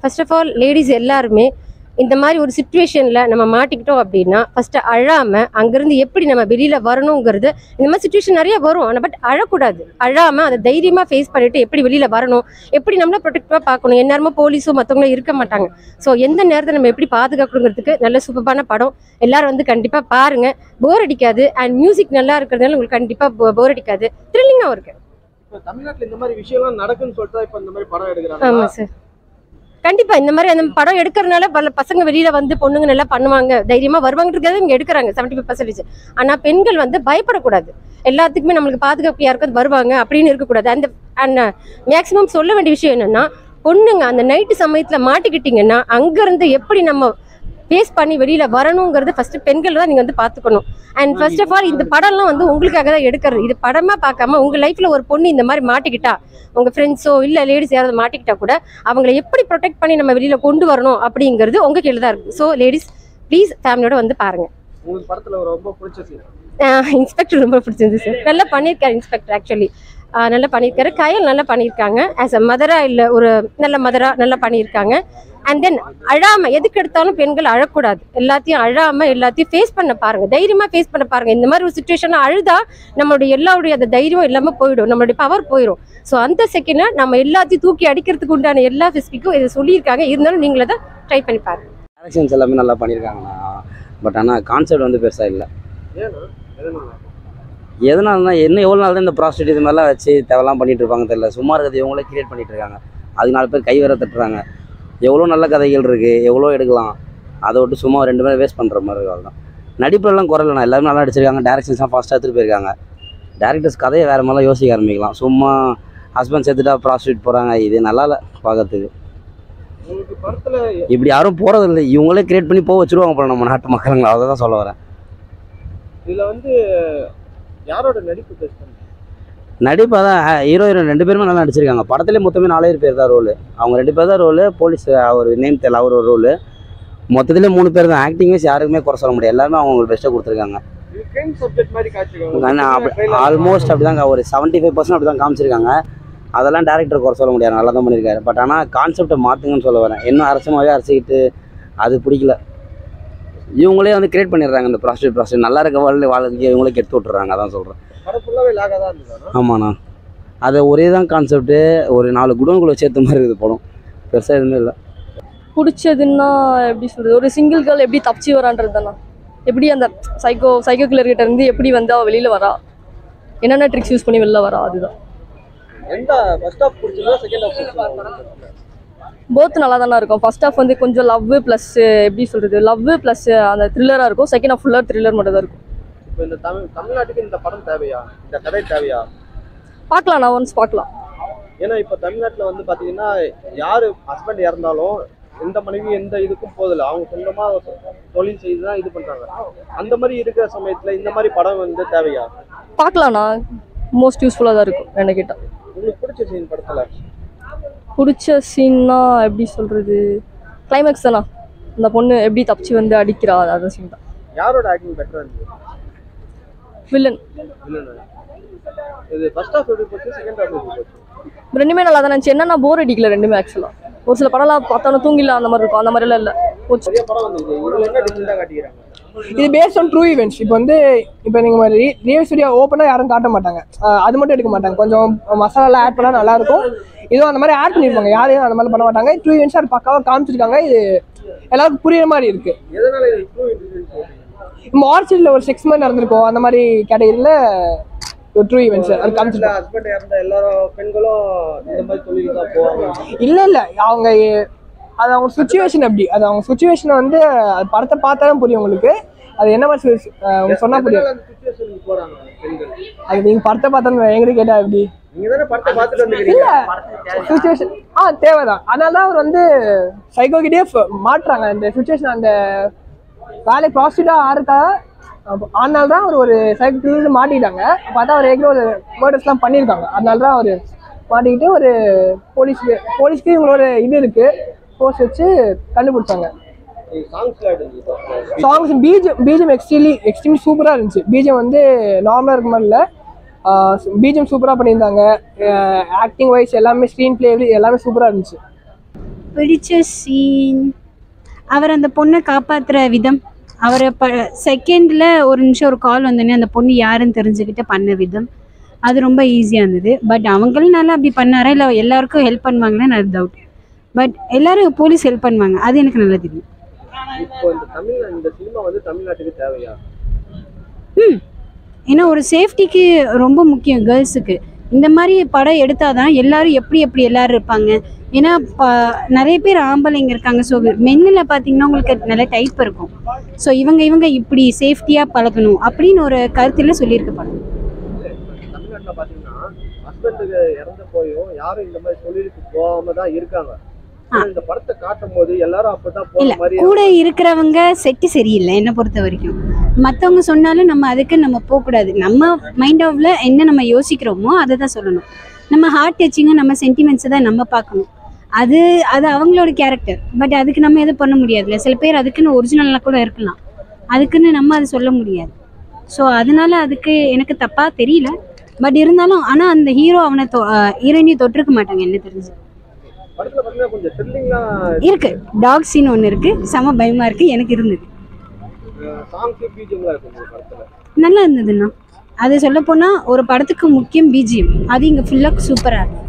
First of all ladies எல்லாருமே இந்த மாதிரி ஒரு சிச்சுவேஷன்ல நம்ம மாட்டிக்கிட்டோம் அப்படின்னா ஃபர்ஸ்ட் அழாம அங்கிருந்து எப்படி நம்ம வெளியில வரணுங்கிறது. இந்த மாதிரி சுச்சுவேஷன் நிறைய வரும், ஆனால் பட் அழக்கூடாது. அழாம அதை தைரியமா ஃபேஸ் பண்ணிட்டு எப்படி வெளியில வரணும், எப்படி நம்மள ப்ரொடெக்டிவா பார்க்கணும். எந்நேரமும் போலீஸோ மற்றவங்களும் இருக்க மாட்டாங்க. ஸோ எந்த நேரத்தை நம்ம எப்படி பாதுகாக்கணுங்கிறதுக்கு நல்ல சூப்பரான படம். எல்லாரும் வந்து கண்டிப்பா பாருங்க, போர் அடிக்காது. அண்ட் மியூசிக் நல்லா இருக்கிறதுனால உங்களுக்கு கண்டிப்பா போர் அடிக்காது, த்ரில்லிங்காகவும் இருக்கு. தமிழ்நாட்டுல இந்த மாதிரி விஷயம்லாம் நடக்குன்னு சொல்லிட்டு இப்ப இந்த மாதிரி படம் எடுக்கிறாங்க. ஆமா சார், கண்டிப்பா இந்த மாதிரி அந்த படம் எடுக்கிறதுனால பல பசங்க வெளியில வந்து பொண்ணுங்க நல்லா பண்ணுவாங்க, தைரியமா வருவாங்கன்றதுக்காக இங்க எடுக்கிறாங்க 75%. ஆனா பெண்கள் வந்து பயப்படக்கூடாது. எல்லாத்துக்குமே நம்மளுக்கு பாதுகாப்பு யாருக்காவது வருவாங்க அப்படின்னு இருக்கக்கூடாது. அந்த மேக்சிமம் சொல்ல வேண்டிய விஷயம் என்னன்னா, பொண்ணுங்க அந்த நைட்டு சமயத்துல மாட்டிக்கிட்டீங்கன்னா அங்க இருந்து எப்படி நம்ம ஃபேஸ் பண்ணி வெளியில வரணுங்கிறது ஃபர்ஸ்ட் பெண்கள் தான் நீங்க வந்து பாத்துக்கணும். அண்ட் ஃபர்ஸ்ட் ஆஃப் ஆல் இந்த படம்லாம் வந்து உங்களுக்காக தான் எடுக்கிறது. இது படமா பார்க்காம உங்க லைஃப்ல ஒரு பொண்ணு இந்த மாதிரி மாட்டிக்கிட்டா, உங்க ஃப்ரெண்ட்ஸோ இல்ல லேடிஸ் யாராவது மாட்டிக்கிட்டா கூட அவங்களை எப்படி ப்ரொடெக்ட் பண்ணி நம்ம வெளியில கொண்டு வரணும் அப்படிங்கிறது உங்க கையில தான் இருக்கு. ஸோ லேடிஸ் ப்ளீஸ் ஃபேமிலியோட வந்து பாருங்க. உங்களுக்கு படத்துல ரொம்ப பிடிச்ச சீன்? இன்ஸ்பெக்டர் ரொம்ப பிடிச்சிருந்து சார். நல்லா பண்ணியிருக்காரு இன்ஸ்பெக்டர். ஆக்சுவலி நல்லா பண்ணியிருக்காரு. கயல் நல்லா பண்ணியிருக்காங்க. ஆஸ் அ மதரா இல்லை ஒரு நல்ல மதரா நல்லா பண்ணியிருக்காங்க. அண்ட் தென் அழாம எதுக்கு எடுத்தாலும் பெண்கள் அழக்கூடாது. எல்லாத்தையும் அழாம எல்லாத்தையும் ஃபேஸ் பண்ண பாருங்க, தைரியமா ஃபேஸ் பண்ண பாருங்க. இந்த மாதிரி ஒரு சுச்சுவேஷன் அழுதா நம்மளுடைய எல்லாருடைய அந்த தைரியம் இல்லாம போயிடும், நம்மளுடைய பவர் போயிடும். ஸோ அந்த செகண்ட்ல நம்ம எல்லாத்தையும் தூக்கி அடிக்கிறதுக்கு உண்டான எல்லா ஃபெசிலிட்டிக்கும் இதை சொல்லியிருக்காங்க. இருந்தாலும் நீங்களே தான் ட்ரை பண்ணி பாருங்க. டைரக்ஷன்ஸ் எல்லாமே நல்லா பண்ணியிருக்காங்கண்ணா. பட் ஆனால் கான்செப்ட் வந்து பெருசாக இல்லை. எதனாலனா இன்னும் எவ்வளோ நாள் தான் இந்த ப்ராஸ்டியூட் இது மாதிரிலாம் வச்சு தேவையெல்லாம் பண்ணிட்டு இருப்பாங்க தெரியல. சும்மா இருக்கிறது இவங்களே கிரியேட் பண்ணிட்டு இருக்காங்க. அது 4 பேர் கை வேற தட்டுறாங்க. எவ்வளோ நல்ல கதைகள் இருக்குது, எவ்வளோ எடுக்கலாம். அதை விட்டு சும்மா 2 பேரும் வேஸ்ட் பண்ணுற மாதிரி இருக்கும். அதுதான் நடிப்புலாம் குறையிலண்ணா. எல்லாருமே நல்லா நடிச்சிருக்காங்க. டேரக்ஷன்ஸ்லாம் ஃபாஸ்ட்டாக எடுத்துகிட்டு போயிருக்காங்க. டேரக்டர்ஸ் கதையை வேறு மாதிரிலாம் யோசிக்க ஆரம்பிக்கலாம். சும்மா ஹஸ்பண்ட் சேர்த்துட்டா ப்ராஸ்டியூட் போகிறாங்க, இது நல்லா இல்லை பார்க்கறதுக்கு. இப்படி யாரும் போகிறது இல்லை, இவங்களே கிரியேட் பண்ணி போக வச்சுருவாங்க போல நம்ம நாட்டு மக்களுங்களா. அதை தான் சொல்ல வரேன். இதில் வந்து யாரோட நடிப்பு பெஸ்ட்? நடிப்பாக தான் ஹீரோ ஹீரோயின் 2 பேருமே நல்லா நடிச்சிருக்காங்க. படத்துலேயே மொத்தமே 4 பேர் தான் ரோல். அவங்க 2 பேர் தான் ரோல். போலீஸ் அவர் நேம் தெரியல, அவர் ஒரு ரோல். மொத்தத்திலே 3 பேர் தான். ஆக்டிங் வைஸ் யாருக்குமே குறை சொல்ல முடியாது. எல்லாருமே அவங்களுக்கு பெஸ்ட்டாக கொடுத்துருக்காங்க. ஆல்மோஸ்ட் அப்படி தாங்க, ஒரு 75% அப்படி தான் காமிச்சிருக்காங்க. அதெல்லாம் டேரக்டர் குறை சொல்ல முடியாது, நல்லா தான் பண்ணியிருக்காரு. பட் ஆனால் கான்செப்டை மாற்றுங்கன்னு சொல்ல வரேன். இன்னும் அரசமாகவே அரைச்சிக்கிட்டு அது பிடிக்கல. இவங்களே வந்து கிரியேட் பண்ணிடுறாங்க. இந்த ப்ராஸ்டியூட் நல்லா இருக்க வேர்ல்டு வாழ்க்கை இவங்களே கெடுத்து விட்டுறாங்க. அதான் சொல்கிறேன். ஆமாண்ணா, அதை ஒரே தான் கான்செப்ட்டு. ஒரு 4 குடோன்குள்ளே சேர்த்த மாதிரி இருக்குது படம். பெருசாக எதுவுமே இல்லை. பிடிச்சதுன்னா எப்படி சொல்கிறது, ஒரு சிங்கிள் கேர்ள் எப்படி தப்பிச்சு வரான்றது தானே. எப்படி அந்த சைக்கோ கில்லர்கிட்ட இருந்து எப்படி வந்து அவள் வெளியில் வரா, என்னென்ன ட்ரிக்ஸ் யூஸ் பண்ணி வெளில வரா, அதுதான். போத் நல்லா தானே இருக்கும். ஃபர்ஸ்ட் ஹாஃப் வந்து கொஞ்சம் லவ் ப்ளஸ் எப்படி சொல்கிறது, லவ் ப்ளஸ் அந்த த்ரில்லராக இருக்கும். செகண்ட் ஹாஃப் ஃபுல்லாக த்ரில்லர் மட்டும் தான் இருக்கும். இப்போ இந்த தமிழ்நாட்டுக்கு இந்த படம் தேவையா, இந்த கதை தேவையா? பார்க்கலாம், நான் ஒன்ஸ் பார்க்கலாம். ஏன்னா இப்போ தமிழ்நாட்டில் வந்து பார்த்தீங்கன்னா யார் ஹஸ்பண்ட் இறந்தாலும் எந்த மனைவி எந்த இதுக்கும் போதில்லை, அவங்க சொந்தமாக தொழில் செய்து தான் இது பண்ணுறாங்க. அந்த மாதிரி இருக்கிற சமயத்தில் இந்த மாதிரி படம் வந்து தேவையா? பார்க்கலாம்ண்ணா, மோஸ்ட் யூஸ்ஃபுல்லாக தான் இருக்கும் என்ன கேட்டால். உங்களுக்கு பிடிச்ச சீன் படத்தில்? பிடிச்ச சீன்னா எப்படி சொல்கிறது, கிளைமேக்ஸ் தானா. அந்த பொண்ணு எப்படி தப்பிச்சு வந்து அடிக்கிறா, அந்த சீன் தான். யாரோட ஆக்டிங் பெட்டராக இருந்துச்சு? வில்லன். இது ஃபர்ஸ்ட் ஹாஃப் எப்படி போச்சு, செகண்ட் ஹாஃப் எப்படி போச்சு? ரெண்டுமே நல்லா தான் இருந்துச்சு. என்னன்னா போர் அடிக்கல ரெண்டுமே. ஆக்சுவலாக ஒரு சில படம்லாம் பார்த்தோன்னா தூங்கிடலாம் அந்த மாதிரி இருக்கும். அந்த மாதிரிலாம் இல்லை. பெரிய படம் வந்து இதில் என்ன டிஃப்ரெண்டாக காட்டிக்கிறாங்க? இது பேஸ்ட் ஆன் ட்ரூ ஈவெண்ட்ஸ். இப்போ வந்து நீங்கள் ரியல் ஸ்டோரியா ஓப்பனாக யாரும் காட்ட மாட்டாங்க, அது மட்டும் எடுக்க மாட்டாங்க. கொஞ்சம் மசாலாலாம் ஆட் பண்ணால் நல்லாயிருக்கும். இதுவும் அந்த மாதிரி ஆட் பண்ணியிருப்பாங்க, யாரையும் அந்த மாதிரி பண்ண மாட்டாங்க. ட்ரூ ஈவெண்ட்ஸ் அது பக்காவாக காமிச்சிருக்காங்க. இது எல்லாருக்கும் புரியுற மாதிரி இருக்கு. எதனால இது ட்ரூ ஈவெண்ட்ஸ்? மார்ச்சில் ஒரு 6 மந்த் நடந்திருக்கும், அந்த மாதிரி கேட்டகரியில் ஒரு ட்ரூ ஈவெண்ட்ஸ் அது காமிச்சிருக்காங்க. ஹஸ்பண்ட் இறந்த எல்லாரும் பெண்களும் இந்த மாதிரி தொழில் தான் போவாங்க? இல்லை அவங்க அது அவங்க சுச்சுவேஷன் அப்படி. அது அவங்க சுச்சுவேஷனை வந்து அது படத்தை பார்த்தாலும் புரியும் உங்களுக்கு. அது என்ன மாதிரி சொன்னா புரியும். அது நீங்க படத்தை பார்த்தா எங்கிட்ட கேட்டா எப்படி? இல்ல சுச்சுவேஷன் தேவைதான். அதனாலதான் அவர் வந்து சைக்கோ கிட்டே மாட்டுறாங்க. அந்த சுச்சுவேஷன் அந்த வேலை ப்ராஸ்டியூட்டா ஆறுக்கா அதனால தான் அவர் ஒரு சைக்கோ மாட்டிக்கிட்டாங்க. பார்த்தா அவர் ஏற்கனவே ஒரு மர்டர்ஸ்லாம் பண்ணியிருக்காங்க. அதனால தான் அவர் மாட்டிக்கிட்டு ஒரு போலீஸ்க்கு இவங்களோட இது இருக்கு, போஸ்ட் வச்சு கண்டுபிடிச்சாங்க. சாங்ஸ் பீஜம் எக்ஸ்ட்ரீம்லி சூப்பராக இருந்துச்சு. பீஜம் வந்து நார்மலாக இருக்க மாதிரி இல்லை, பீஜம் சூப்பராக பண்ணியிருந்தாங்க. ஆக்டிங் வைஸ் எல்லாமே, ஸ்க்ரீன் பிளே எல்லாமே சூப்பராக இருந்துச்சு. பிடிச்ச சீன் அவர் அந்த பொண்ணை காப்பாற்றுற விதம், அவரை செகண்டில் ஒரு நிமிஷம் ஒரு கால் வந்தோடனே அந்த பொண்ணு யாருன்னு தெரிஞ்சுக்கிட்டு பண்ண விதம், அது ரொம்ப ஈஸியாக இருந்தது. பட் அவங்களும் நல்லா அப்படி பண்ணாரா இல்லை எல்லாருக்கும் ஹெல்ப் பண்ணுவாங்கன்னு எனக்கு டவுட். பட் எல்லாரும் போலீஸ் ஹெல்ப் பண்ணுவாங்க, அது எனக்கு நல்லா தெரியும். இப்போ இந்த சினிமா வந்து தமிழ்நாட்டுக்கு தேவையா? ஏன்னா ஒரு சேஃப்டிக்கு ரொம்ப முக்கியம் கேர்ள்ஸுக்கு. இந்த மாதிரி படம் எடுத்தாதான் எல்லாரும் எப்படி எல்லாரும் இருப்பாங்க. ஏன்னா நிறைய பேர் ஆம்பளைங்க இருக்காங்க. ஸோ மென்னில் பார்த்தீங்கன்னா உங்களுக்கு நல்ல டைப் இருக்கும். ஸோ இவங்க இப்படி சேஃப்டியாக பழகணும் அப்படின்னு ஒரு கருத்தில் சொல்லியிருக்க படம். தமிழ்நாட்டில் பார்த்தீங்கன்னா ஹஸ்பண்டுக்கு இறந்து போயும் யாரும் இந்த மாதிரி சொல்லிட்டு போகாம தான் இருக்காங்க. இந்த படத்தை காட்டும் போது எல்லாரும் அப்பதான் போற மாதிரி கூட இருக்கிறவங்க செட்டு சரியில்லை என்னை பொறுத்த வரைக்கும். மற்றவங்க சொன்னாலும் நம்ம அதுக்கு நம்ம போகக்கூடாது. நம்ம மைண்ட் ஆஃப்ல என்ன நம்ம யோசிக்கிறோமோ அதை தான் சொல்லணும். நம்ம ஹார்ட் டச்சிங்க நம்ம சென்டிமெண்ட்ஸை தான் நம்ம பார்க்கணும். அது அவங்களோட கேரக்டர். பட் அதுக்கு நம்ம எதுவும் பண்ண முடியாதுல்ல. சில பேர் அதுக்குன்னு ஒரிஜினலாக கூட இருக்கலாம், அதுக்குன்னு நம்ம அதை சொல்ல முடியாது. ஸோ அதனால அதுக்கு எனக்கு தப்பாக தெரியல. பட் இருந்தாலும் ஆனால் அந்த ஹீரோ அவனை ஹீரோயினையும் தொட்டிருக்க மாட்டாங்க என்ன தெரிஞ்சு. படத்துல பார்த்தீங்கன்னா கொஞ்சம் த்ரில்லிங்கா இருக்கு. டாக் சீன் ஒன்று இருக்கு, செம பயமா இருக்கு, எனக்கு இருந்தது. சாங்ஸ் பிஜிஎம்லாம் இருக்கு படத்துல, நல்லா இருந்ததுண்ணா. அது சொல்ல போனா ஒரு படத்துக்கு முக்கியம் பிஜிஎம், அது இங்க ஃபுல்லா சூப்பரா இருக்கு.